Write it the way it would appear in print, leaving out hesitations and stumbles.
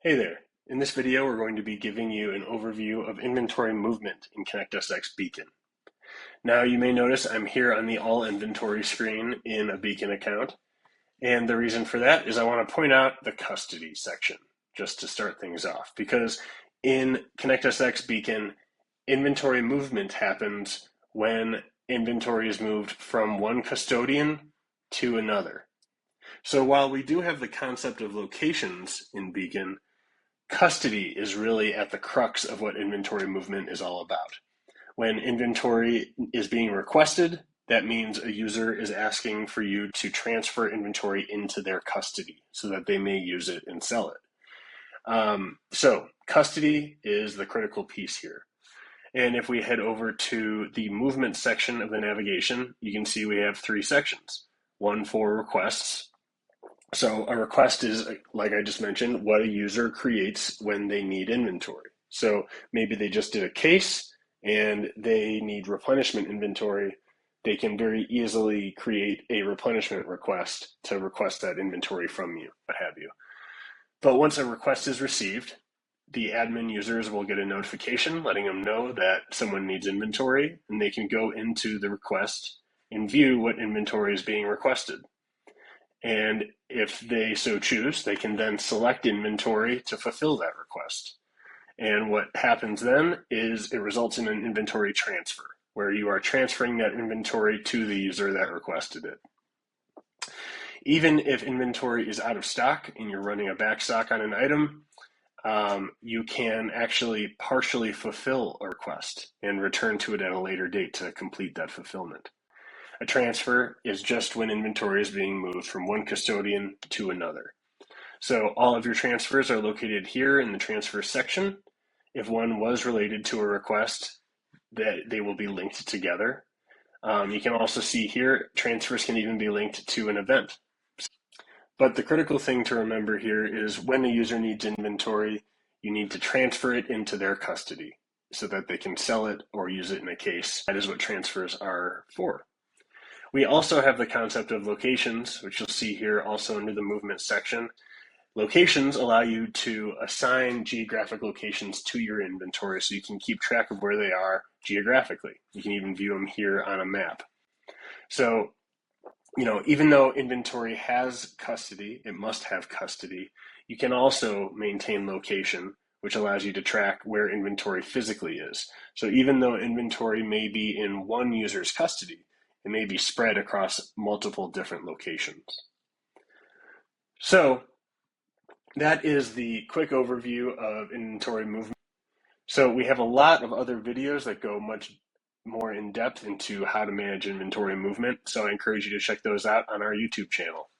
Hey there. In this video, we're going to be giving you an overview of inventory movement in ConnectSx Beacon. Now, you may notice I'm here on the All Inventory screen in a Beacon account. And the reason for that is I want to point out the custody section, just to start things off. Because in ConnectSx Beacon, inventory movement happens when inventory is moved from one custodian to another. So while we do have the concept of locations in Beacon, custody is really at the crux of what inventory movement is all about. When inventory is being requested, that means a user is asking for you to transfer inventory into their custody so that they may use it and sell it. So custody is the critical piece here. And if we head over to the movement section of the navigation, you can see we have three sections. One for requests. So a request is, like I just mentioned, what a user creates when they need inventory. So maybe they just did a case and they need replenishment inventory. They can very easily create a replenishment request to request that inventory from you, what have you. But once a request is received, the admin users will get a notification letting them know that someone needs inventory, and they can go into the request and view what inventory is being requested. And if they so choose, they can then select inventory to fulfill that request. And what happens then is it results in an inventory transfer, where you are transferring that inventory to the user that requested it. Even if inventory is out of stock and you're running a back stock on an item, you can actually partially fulfill a request and return to it at a later date to complete that fulfillment. A transfer is just when inventory is being moved from one custodian to another. So all of your transfers are located here in the transfer section. If one was related to a request, that they will be linked together. You can also see here, transfers can even be linked to an event. But the critical thing to remember here is when a user needs inventory, you need to transfer it into their custody so that they can sell it or use it in a case. That is what transfers are for. We also have the concept of locations, which you'll see here also under the movement section. Locations allow you to assign geographic locations to your inventory so you can keep track of where they are geographically. You can even view them here on a map. So, even though inventory has custody, it must have custody, you can also maintain location, which allows you to track where inventory physically is. So even though inventory may be in one user's custody, it may be spread across multiple different locations. So that is the quick overview of inventory movement. So we have a lot of other videos that go much more in depth into how to manage inventory movement. So I encourage you to check those out on our YouTube channel.